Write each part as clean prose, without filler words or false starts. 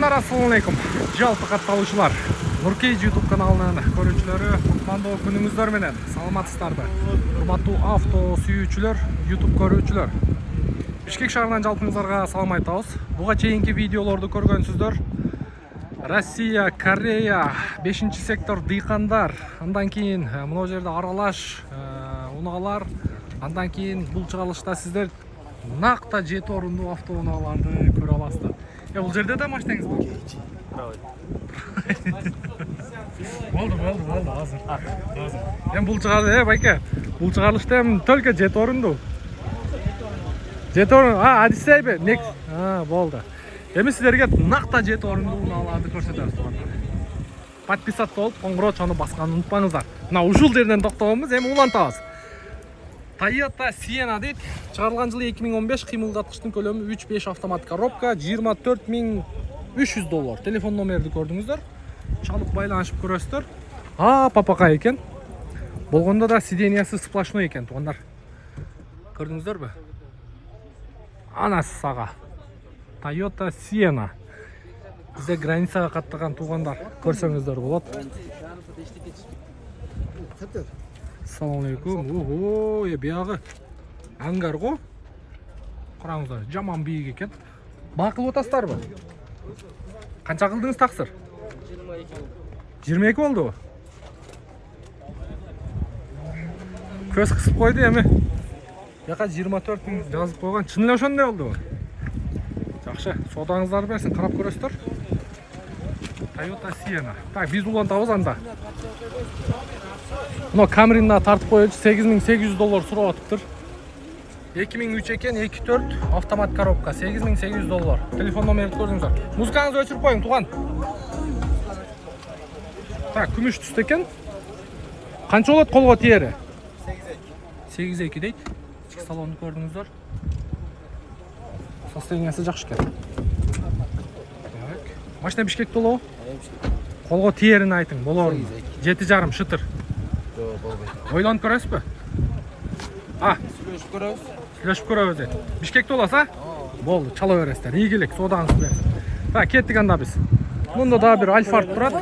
Туугандар, ассалому алейкум. Жалпы катталуучулар, Нуркейж YouTube каналынын көрүүчүлөрү, кутмандуу күнүңүздөр менен саламатсыздарбы? Урматтуу авто сүйүүчүлөр, YouTube көрүүчүлөр. Бишкек шаарынан жалпыңыздарга салам айтабыз. Буга чейинки видеолорду көргөнсүздөр. Россия, Корея, 5-сектор дыйкандар, андан кийин мына жерде аралаш унаалар, андан кийин бул чыгарылышта сиздер накта 7 орундуу автоунааларды көрө аласыздар. Бул жерде да машинаңыз бар? Болду, азыр. Эми бул чыгарды, байке. Бул чыгарылышта эми только 7 орундуу. 7 орун, адисейби? Болду. Эми сиздерге накта 7 орундуу унааларды көрсөтөбүз туугандар. Подписаться болуп, коңгуроо басканды унутпаңыздар. Мына ушул жерден токтогонбуз, эми улантабыз. Toyota Sienna дейт. Чыгарылган жылы 2015, кыймылдаткычтын көлөмү 3.5 автомат коробка, $24.300. Телефон номерди көрдүңүздөр. Чалып байланышып көрөсүздөр. Папака экен. Болгондо да сидениясы сплошной экен, туугандар. Көрдүңүздөрбү? Анасы сага. Toyota Sienna. Бизде границага каттаган туугандар көрсөңүздөр болот. Ассаламу алейкум. Биягы ангар го. Караңыздар, жаман бийик экен. Бакылып атасыздарбы? Канча кылдыңыз таксыр? 22 болду. Көз кысып койду эми. Яка 24 000 жазып койгон. Чын эле ошондой болду. Жакшы, содаңыздарды берсин, карап көрөсүздөр. Toyota Sienna. Так, биз улантабыз анда. Мына Camry'на тартып коюучу $8.800 сурап атыптыр. 2003 экен, 2.4 автомат коробка, $8.800. Телефон номерди көрдүңүздөр. Музыкаңызды өчүрүп коюң, тууган. Так, күмүш түстө экен. Канча болот колго тиери? 8.2 дейт. Ички салонду көрдүңүздөр. Состояниясы жакшы экен. Машина Бишкекте болобу? Колго тиерин айтың, болору. 7,5 шытыр. Ойланып көрөсүзбү? Сүйлөшүп көрөбүз дейт. Бишкекте болосу, Болду, чала бересиздер. Ийгилик, содаңызды берсин. Так, кеттик анда биз. Мында да бир Альфард турат.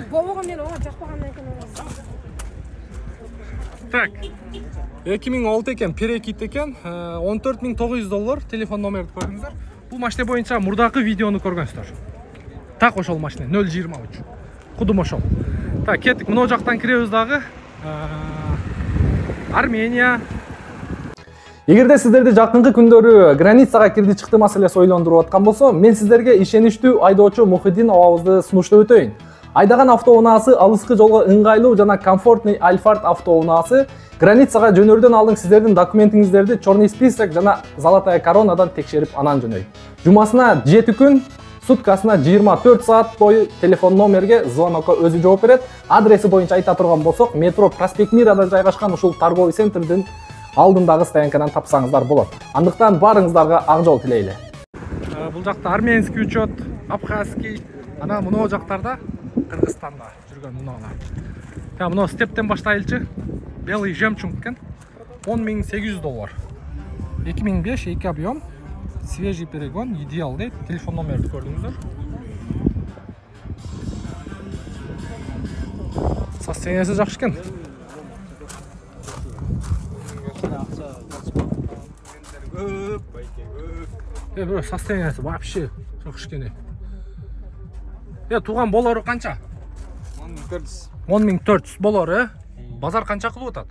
Так. 2006 экен, перекит экен, $14.900. Телефон номерди көрдүңүздөр. Бул машина боюнча мурдакы видеону көргөнсүздөр. Так, ошол машина 0.23. Кудум ошол. Так, кеттик. Мына жактан киребиз дагы. Армения. Эгерде сиздерди жакынкы күндөрү границага кирди чыкты маселеси ойлондуруп аткан болсо, мен сиздерге ишеничтүү айдоочу Мухиддин абабызды сунуштап өтөйүн. Айдаган автоунаасы алыскы жолго ыңгайлуу жана комфортный Альфард автоунаасы. Границага жөнөрдөн алдын сиздердин документиңиздерди черный список жана золотая коронадан текшерип анан жөнөйт. Жумасына 7 күн, суткасына 24 саат бою телефон номерге звонокко өзү жооп берет. Адреси боюнча айта турган болсок, метро Проспект Мирада жайгашкан ушул торговый центрдин алдындагы стоянкадан тапсаңыздар болот. Андыктан барыңыздарга ак жол тилейли. Бул жакта армянский учет, абхазский, ана мына жактарда Кыргызстанда жүргөн унаалар. Та мына стептен баштайлычы. Белый жемчуг экен. $10.800. 2005, 2 объем. Свежий перегон, идеал дейт. Телефон номерди көрдүңүздөр. Состояниясы жакшы экен. Бирок состояниясы вообще жакшы экен. Тууган болору канча? 10.400 болору, Базар канча кылып атат?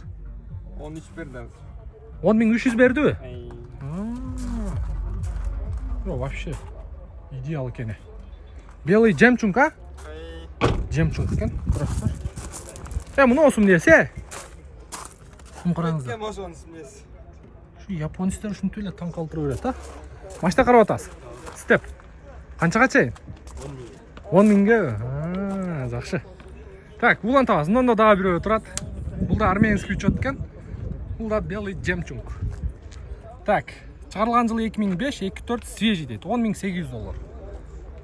13 берди. 10.300 бердиби? Вообще идеал экен. Белый жемчуг, Жемчуг экен. Мына осум десе. Караңыздар. Шу японецтер ушинтип эле таң калтырып берет, Машина карап атасыз. Степ. Канчага чейин? 10.000ге. Жакшы. Так, улантабыз. Мында дагы бирөө турат. Бул да армянский учет экен. Бул да белый жемчуг. Так, чыгарылган жылы 2005, 2.4 свежий дейт. $10.800.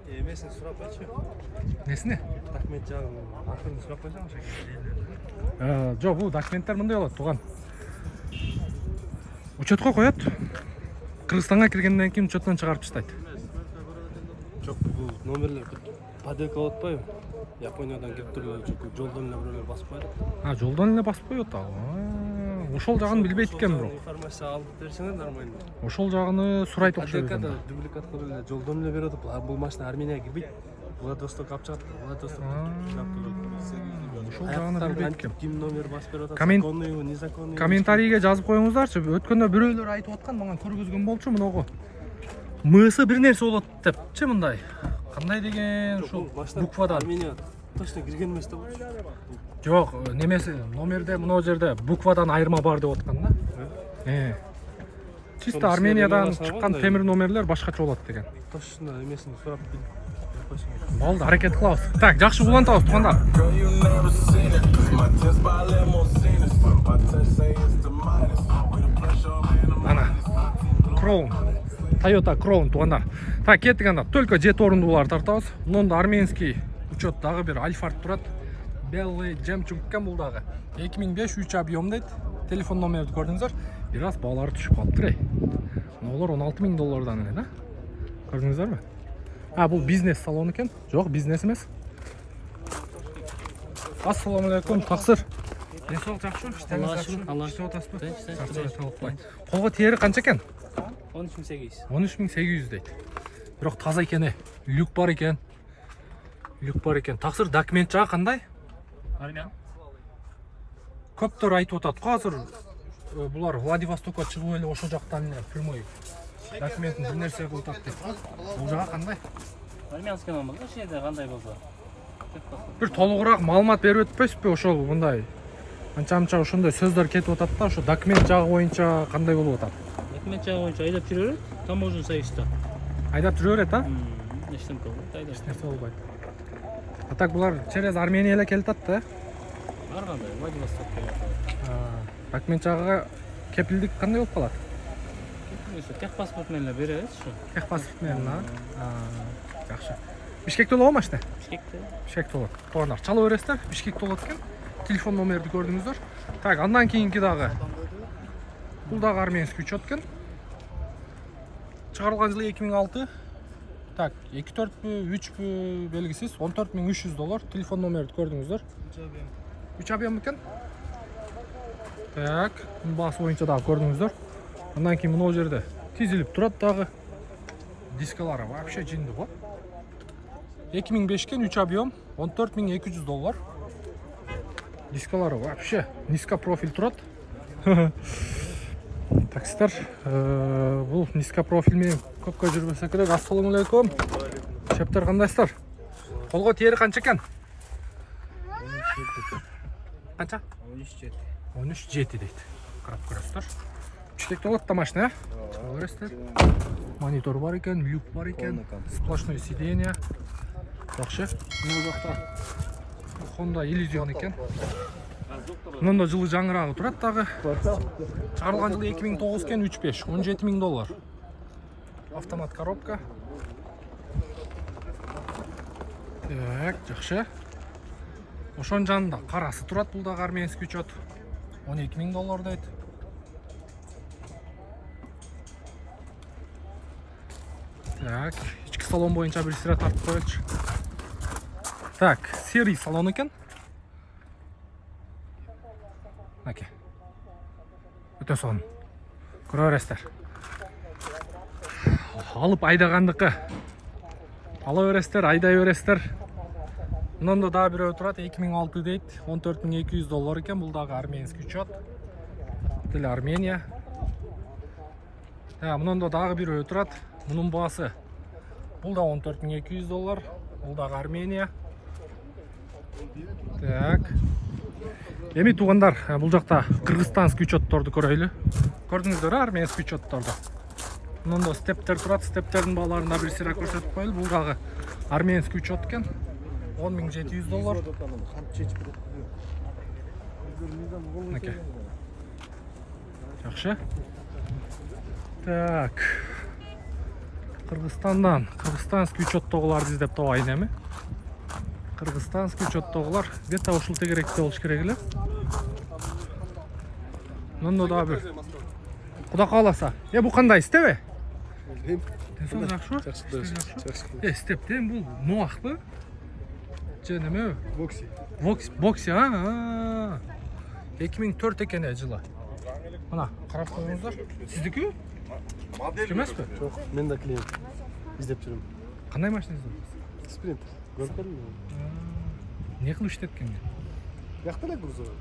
Эмесин сурап койчу. Несине? Документ жагын акырын сурап койсоң ошо. Жок, бул документтер мындай болот, тууган. Учетко коет. Кыргызстанга киргенден кийин учеттон чыгарып таштайт. Жок, бул номерлер Поделка болуп атпайбы? Япониядан келип туруп жолдон эле бирөөлөр басып коет. Жолдон эле басып коет ал. Ошол жагын билбейт экен бирок. Информация алып берсеңер нормально. Ошол жагыны сурайт окшойт. Поделкада дубликат кылып эле жолдон эле берип атып, бул машина Арменияга кирбейт. Владосток алып чыгат. Владосток ошол жагыны билбейт экен. Ким номер басып берип атат? Законный, незаконный. Комментарийге жазып коюңуздарчы. Өткөндө бирөөлөр айтып аткан, мага көргөзгөн болчу мыногу. Мысы бир нерсе болот депчи мындай. Кандай деген ушул буквадан. Армения точно кирген эмес да. Жок, немеси номерде мына жерде буквадан айырма бар деп аткан да. Чисто Армениядан чыккан темир номерлер башкача болот деген. Точно эмесин сурап бил. Болду, аракет кылабыз. Так, жакшы улантабыз туугандар. Ана. Crown. Toyota Crown туугандар. Так, кеттик анда. Только жет орундууларды тартабыз. Мында арменский учет дагы бир Альфард турат. Белый жемчуг экен бул дагы. 2005 3 объем дейт. Телефон номерди көрдүңүздөр. Бир аз баалары түшүп калыптыр. Мыналар $16,000 эле да. Көрдүңүздөрбү? Бул бизнес салон экен. Жок, бизнес эмес. Ассаламу алейкум, таксыр. Денсаулык жакшыбы? Иштеп атасызбы? Колго тери канча экен? 13.800. 13.800 дейт. Бирок таза экен. Люк бар экен. Таксыр документ жагы кандай? Армян. Көптөр айтып атат. Азыр булар Владивостокко чыгып эле ошол жактан эле прямой документин бир нерсе кылып атат дейт. Бул жагы кандай? Армянский номер, ошол кандай болсо. Бир толугураак маалымат берип өтпөйсүзбү ошол мындай? Анча-мынча ошондой сөздөр кетип атат да, ошо документ жагы боюнча кандай болуп атат? Документ жагы боюнча айдап жүрө берет, таможня союзда. Айдап жүрө берет, Эчтеме болбойт, айдап. Эч болбойт. А так булар через Армения эле келип атат да? Ар кандай, Владивостокко. Документ жагы кепилдик кандай болуп калат? Техпаспорт менен эле беребиз ушу. Техпаспорт менен, жакшы. Бишкекте болобу машина? Бишкекте болот. Туугандар, чала бересиздер, Бишкекте болот экен. Телефон номерди көрдүңүздөр. Так, андан кийинки дагы. Бул дагы арменский учет экен. Чыгарылган жылы 2006. Так, 2-4пү, 3пү белгисиз, $14,300. Телефон номерди көрдүңүздөр. 3 объем экен. Так, баасы боюнча дагы көрдүңүздөр. Андан кийин мына жерде тизилип турат дагы. Дискалары вообще жинди го. 2005 кен 3 объем, $14,200. Дискалары вообще низко профиль турат. Таксистер, бул низко профиль менен көпкө жүрбөсө керек. Ассаламу алейкум. Шептер кандайсыздар? Колго тери канча экен? 13.7. 13.7 дейт. Карап көрөсүздөр. Бишкекте болот да машина, чыга бересиздер. Монитор бар экен, люк бар экен, сплошное сиденье. Жакшы. Мына жакта Honda Elysion экен. Мында жылы жаңырагы турат дагы. Чыгарылган жылы 2009 кен 3.5, $17,000. Автомат коробка. Так, жакшы. Ошон жанында карасы турат, бул дагы арменский учет. $12,000 дейт. Так, ички салон боюнча бир сыра тартып коелучу. Так, серый салон экен. Аке. Өтө сонун. Көрө бересиздер. Алып айдагандыкы. Ала бересиздер, айдай бересиздер. Мында дагы бирөө турат, 2006 дейт, $14,200 экен. Бул дагы арменский учет. Тил Армения. Мында дагы бирөө турат. Мунун баасы. Бул да $14,200. Бул дагы Армения. Так. Эми туугандар, бул жакта кыргызстанский учетторду көрөйлү. Көрдүңүздөр, арменский учетторду. Мында стептер турат, стептердин бааларында бир сыра көрсөтүп коелу. Бул дагы арменский учет экен. $10,700. Аке. Жакшы. Так. Кыргызстандан, кыргызстанский учеттогуларды издеп табайын эми. Кыргызстанский учеттогулар где-то ушул тегеректе болуш керек эле. Мында да бир. Куда кааласа. Бу кандай, истеби? денсаулық жақсы Жақсы. степте бұл ноақ па же неме Бокси. бокси 2004 екен жылы мына қарап қойыңыздар сіздікі емес пе Жоқ, мен де клиент. Іздеп жүрмін. қандай машинаңыз бар Спринтер. Көріп көрдің бе? не қылып іштеткен Яқтан ек грузовой.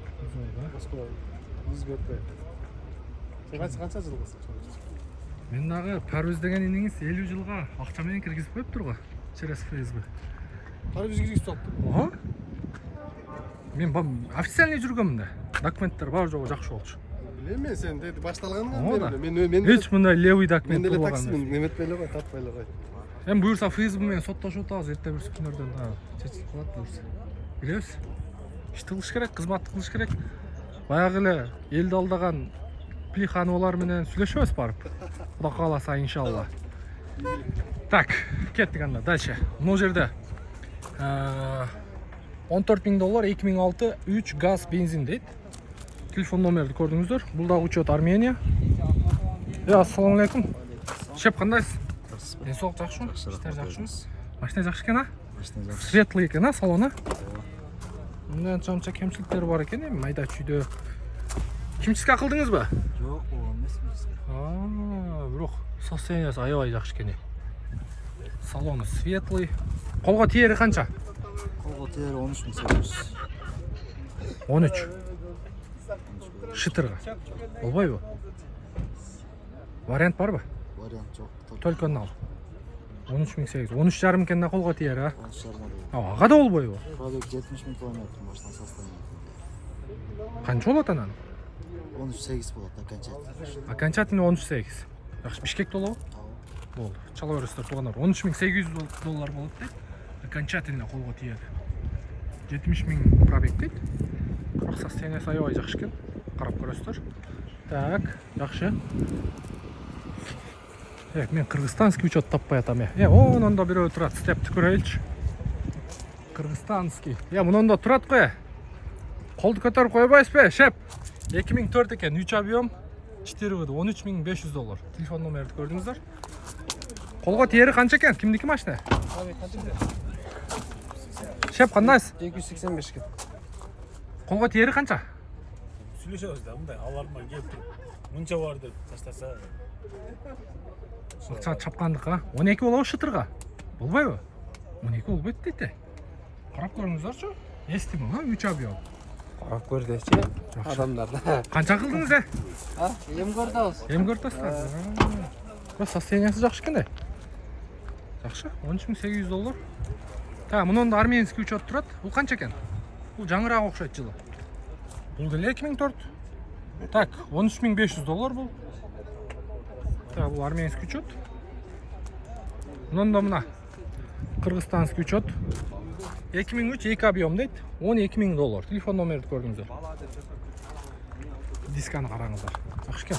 Москва. 100 метр. Қанша жыл қылсың? мен дағы парөз деген енеңіз 50 жылға ақшамен кіргізіп қойып тұр ғой через ФСБ Парыз кіргізіп салып тұр. оға мен официальный жүргенмін да документтер бар жоғы жақсы болчу Білем мен сен деді Ода. башталғанын еш мындай левый мен документ деле болған таксимін, неметпейлі ғой, таппайлы ғой. эми буюрса ФСБ менен соттошуп атабыз эртең бир күнөрдөн чечилип калат буюрса билебиз иш кылыш керек кызматты кылыш керек баягы эле элди алдаган плихановалар менен сүйлөшөбүз барып кудай кааласа иншалла так кеттик анда дальше могу жерде $14.000 $2006 3 газ бензин дейт телефон номерди көрдүңүздөр бул дагы учет Армения ассалому алейкум шеп кандайсыз денсаулык жакшыбы иштер жакшыбы машина жакшы экен светлый экен салону мындан анча кемчиликтери бар экен эми майда чүйдө химчистка кылдыңызбы Жоқ, болған емес. бирок состояниясы аябай жакшы экен салону светлый колго тиери канча Қолға тиері 13.800. 13 шытырга болбойбу вариант барбы Вариант жоқ. только нал 13.800 13,5 экен да колго тиери 13,5. ага да болбойбу Пробег 70.000 километр машина состояние. канча болот анан 13.8 болады окончательно. окончательно 13.8 жакшы бишкекте болобу болду чала бересиздер туугандар $13.800 болот дейт окончательно колго тиеді 70.000 пробег дейт бирок состояниясы аябай жакшы экен карап көрөсүздөр так жакшы мен кыргызстанский учет таппай атам онон да бирөө турат степти көрөйүлчү кыргызстанский мунун да турат го колду көтөрүп койбойсузбу шеп 2004 экен 3 объем 4 выды $13.500 телефон номерди көрдүңүздөр колго тиери канча экен кимдики машина шеп кандайсыз 285 кен. колго тиери канча Сүйлөшөбүз да мындай аларма келип туруп мынча бар деп таштаса акча чапкандыкка 12 болобу шытырга болбойбу 12 болбойт дейт карап көрүңүздөрчү эстими 3 объем Қарап көр деші адамдар. канча кылдыңыз Ем көрдіңіз. эми көрдүңүз состояниясы жакшы экен жакшы $13.800 мунун да армянский учет турат бул канча экен бул жаңыраак окшойт жылы бул деле 2004 так $13.500 бул бул армянский учет мунун да мына кыргызстанский учет 2003 2 объем дейт $12.000 телефон номерди көрдүңүздөр дисканы караңыздар жакшы экен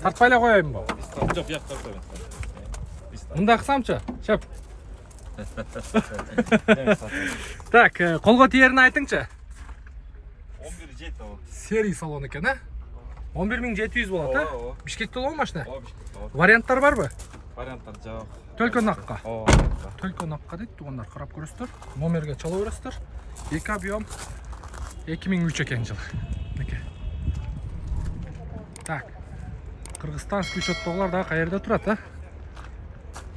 тартпай эле коеюнбу жок бияк тартпайбыз. мындай кылсамчы шеп так колго тиерин айтыңчы 11.7 болот. серий салон экен $11.700 болот бишкекте болобу машина Болот. варианттар барбы Варианттар жок. только накка Ооба. только накка дейт туугандар карап көрөсүздөр номерге чала бересиздер 2 объем 2003 экен жылы мынакей так кыргызстанский учеттогулар дагы каерде турат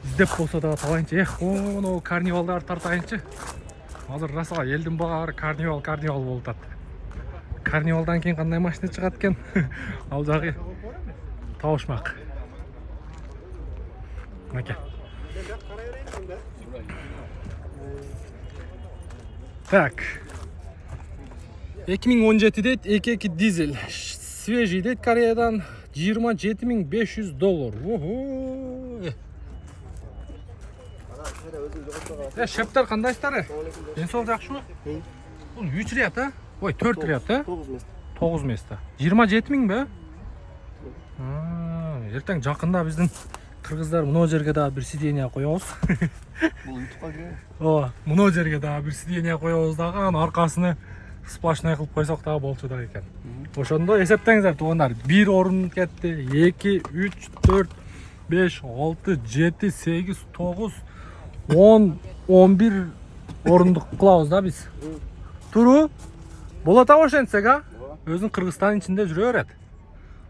издеп болсо дагы табайынчы мону карнивалдарды тартайынчы азыр расыга элдин баары карнивал болуп атат карнивалдан кийин кандай машина чыгат экен ал жагы табышмак мынакей так 2017 дейт 2.2 дизель свежий дейт Кореядан $27.500 ого шептер кандайсыздар денсаулык жакшыбы бул 3 ряд ой 4 ряд 9 место 27.000 бе эртең жакында биздин кыргыздар мына жерге дагы бир сиденье коебуз Бұл ютубқа кіре. ооба мына жерге дагы бир сиденье коебуз дагы анын аркасыны сплошной кылып койсок дагы болчу да экен ошондо эсептеңиздер туугандар 1 орун кетти 2 3 4 5, 6, 7, 8, 9, 10, 11 орындық қылауыз да біз. Туру? Болат ошентсек, а? Өзің Қырғызстан içinde жүрө берет.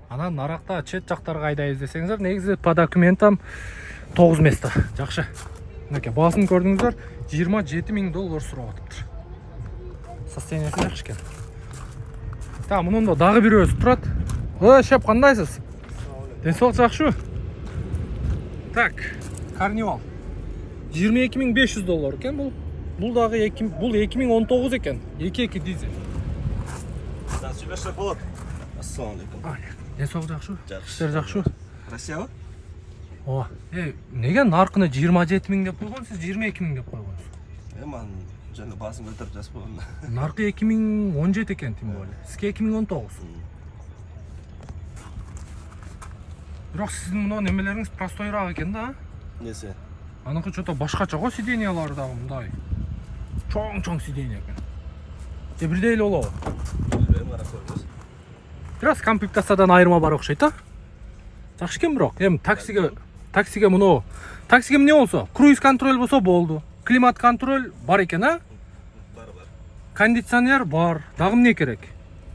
Анан нарақта чет жақтарға айдай іздесеңіздер, негізі по документам 9 место. Жақшы. Мінекей, басын көрдіңіздер, $27,000 сұрап атыптыр. Состояниясы жақшы екен. Та, мұнында дағы бір өзі тұрады. Шеп, қандайсыз? Денсаулық жақшы? Так, карнивал. $22,500 екен бұл. Бұл дағы 2019 екен. 2.2 дизель. Сөйлесек болады. Ассалаумағалейкум. Денсаулық жақшы? Жақсы. Іштер жақшы? Россия ба? О, неге нарқыны 27.000 деп қойған, сіз 22.000 деп қойғансыз? Ман жаңа басын көтеріп жазып қойған. Нарқы 2017 екен, тем более. Сізге 2019. Бірақ сіздің мұна немелеріңіз простойрақ екен да? Несі? Анықы что-то башқача ғой сиденьялары дағы мұндай. Чоң сиденья екен. Бірдейлі олау. Biraz комплектациядан айырма бар оқшайды. Жақшы екен бірақ. Таксиге мұны. Таксиге не болса? Круиз контроль болса болды. Климат контроль бар екен, а? Бар. Кондиционер бар. Дағым не керек?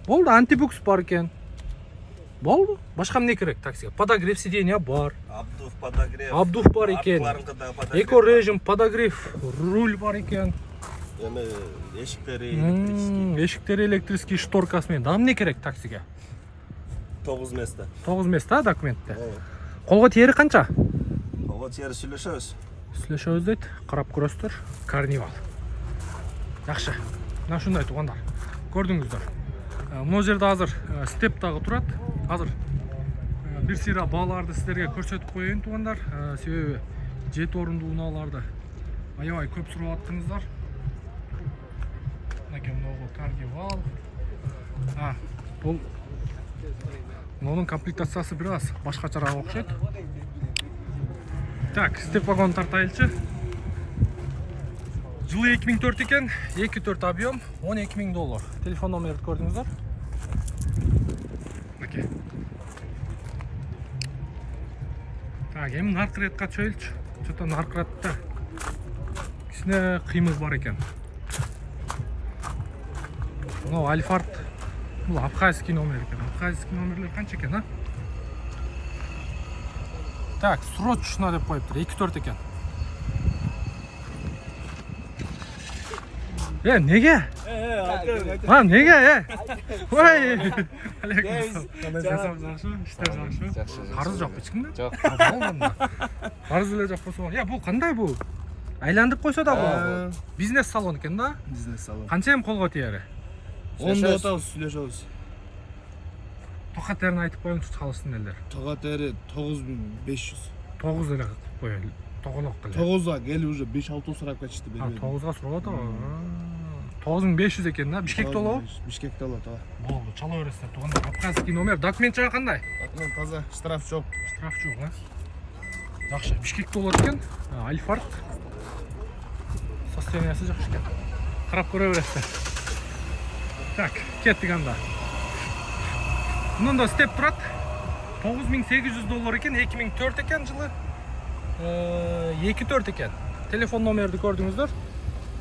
Болды, антибукс бар екен. Болды. Башқам не керек таксиге? Подогрев сиденья бар. Абдув бар екен. Эко режим, подогрев, руль бар екен. Ешіктері электрический шторкасымен. Дағым не керек таксиге? 9 место. 9 место документте. Қолға тері қанша? Қолға тері сөйлешөз. Сөйлешөз дейді, қарап көресіздер. Карнивал. Жақшы. Мына шындай туғандар. Көрдіңіздер. Мұны жерде азыр стептағы тұрады. Азыр бір сира балаларды сіздерге көрсетіп қойын туғандар. Себебі 7 орынды уналарды аябай көп сұрап аттыңыздар. Мінекей мынау Карнивал. Бұл оның комплектациясы біраз башқачарақ оқшайды. Так, степ вагон тартайылшы. Жылы 2004 екен, 2.4 объем, $12,000. Телефон номерді көрдіңіздер. Мінекей. Так, ем нарқыретқа чөйлші. Что-то нарқыретті. Кісіне қимыз бар екен. Мынау Альфард. Бұл абхазский номер екен. Абхазский номерлер қанша екен, а? Так, срочно деп қойып тұр. 2.4 екен. Неге? Неге? Ой! Қарыз жоқ ешкімде? Жоқ. Қарыз өле жоқ болса. Бұл қандай бұл? Айландып қойса да бұл. Бизнес салон екен да? Бизнес салон. Қанша ем қолға тиері? 10 отауыз сүйлешөз. Тоқа тәрін айтып қойыңыз қалысын әлдер. Тоқа тәрі 9.500. 9 әлі қойын. Тоғылық қылы. 9-ға келі уже 5-6 сұрап кәчісті бермеді. 9-ға сұрап ата. 9500 екен да? Бишкекте олау? Бишкекте олау, та. Болды, чала өрестер. Тоғанда абхазский номер. Документ жағы қандай? Документ таза, штраф жоқ. Штраф жоқ, а? Жақшы, Бишкекте олар екен. Альфард. Состояниясы жақшы екен. Қарап көре өрестер. Так, кеттік анда. Мұнында степ тұрады. $9,800 екен, 2004 екен жылы. 2.4 екен. Телефон номерді көрдіңіздер.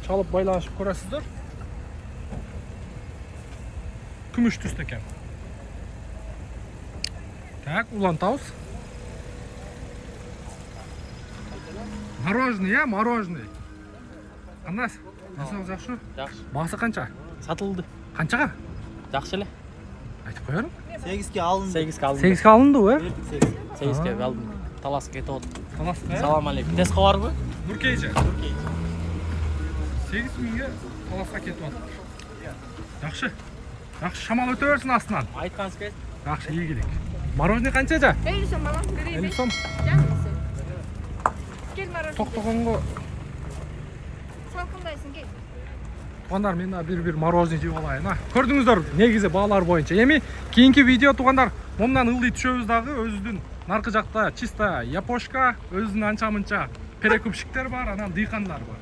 Чалып байланышып көресіздер. Күміш түсті екен. Так, улан тауыз. Мороженый, мороженый. Қандас? Насыл жақшы? Жақшы. Басы қанша? Сатылды. Қаншаға? Жақшы әлі. Айтып қоярым? 8'ge alındı. 8'ге алдым. 8'ге алынды ой? 8'ге алдым. Таласқа кетіп отыр. Таласқа, Салам алейкум. Тесқа бар ғой? Нұркейші. 8.000-ге таласқа кетіп отыр. Жақшы. Жақшы, шамал өте өрсін астынан. Айтқаныз кел. Жақшы, ие келек. Мороженый қанша жа? 50 сом балам, 50 сом. Жанымсың. Кел мороженый. Тоқтығынғы. Салқындайсың, кел. Туғандар, мен бір мороженый жеп алайын. Көрдіңіздер, негізі бағалар бойынша. Еме, кейінгі видео туғандар, мұндан ылды түшөбіз дағы өзінің нарқы жақта чиста япошка, өзінің анша-мұнша перекупщиктер бар, анан дыйқандар бар.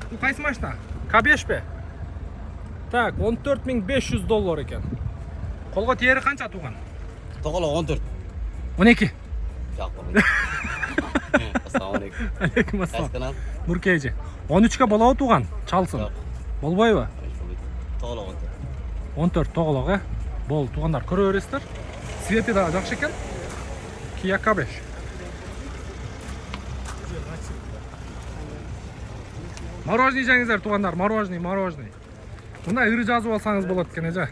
Бұл қайсы машина? К5 бе? Так, $14,500 екен. Қолға тері қанша туған? Тоғала 14. 12. Жақпыр. Assalamualaikum. Алейкум ассалам. Kanal. Нурке эже. 13-ке болобу тууган? Чалсын. Болбойбу? To'g'ri. 14 тоголок, э? Бол, туугандар көрө бересиздер. Свети да жакшы экен. Kia K5. Мороженый жеңиздер туугандар, мороженый. Мына ыры жазып алсаңыз болот экен эже.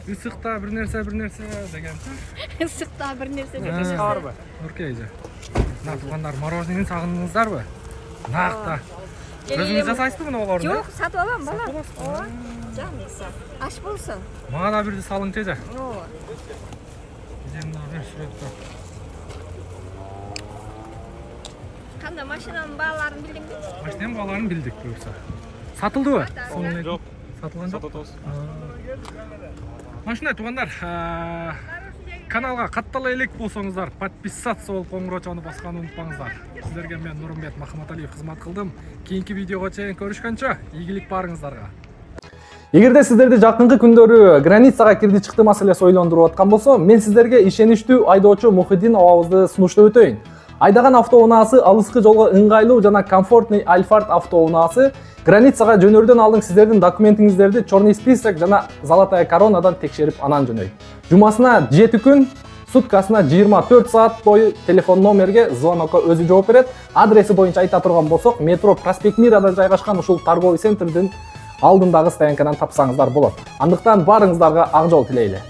Ысыкта бир нерсе деген. Ысыкта бир нерсе деген. Барбы? Нурке эже. Мына туугандар мороженийни сагындыңыздарбы? Накта. Өзүңүз жасайсызбы мына олорду? Жок, сатып алам, балам. Ооба. Жамыйса. Аш болсун. Мага да бирди салыңчы эже. Ооба. Эжемде бир сүрөттө. Кандай машинанын бааларын билдиңби? Машинанын бааларын билдик буюрса. Сатылдыбы? Жок. Сатылган жок. Машина туугандар, каналга каттала элек болсоңуздар, подписаться болуп коңгуроо чогуну басканды унутпаңыздар. Сиздерге мен Нурмбет Махматалиев кызмат кылдым. Кийинки видеого чейин көрүшкөнчө, ийгилик барыңыздарга. Эгерде сиздерди жакынкы күндөрү границага кирди чыкты маселеси ойлондуруп аткан болсо, мен сиздерге ишеничтүү айдоочу Мухиддин абабызды сунуштап өтөйүн. Айдаган автоунаасы алыскы жолго ыңгайлуу жана комфортный Альфард автоунаасы границага жөнөрдөн алдын сиздердин документиңиздерди черный список жана золотая коронадан текшерип анан жөнөйт. Жумасына 7 күн, суткасына 24 саат бою телефон номерге звонокко өзү жооп берет. Адреси боюнча айта турган болсок, метро Проспект Мирада жайгашкан ушул торговый центрдин алдындагы стоянкадан тапсаңыздар болот. Андыктан барыңыздарга ак жол тилейли.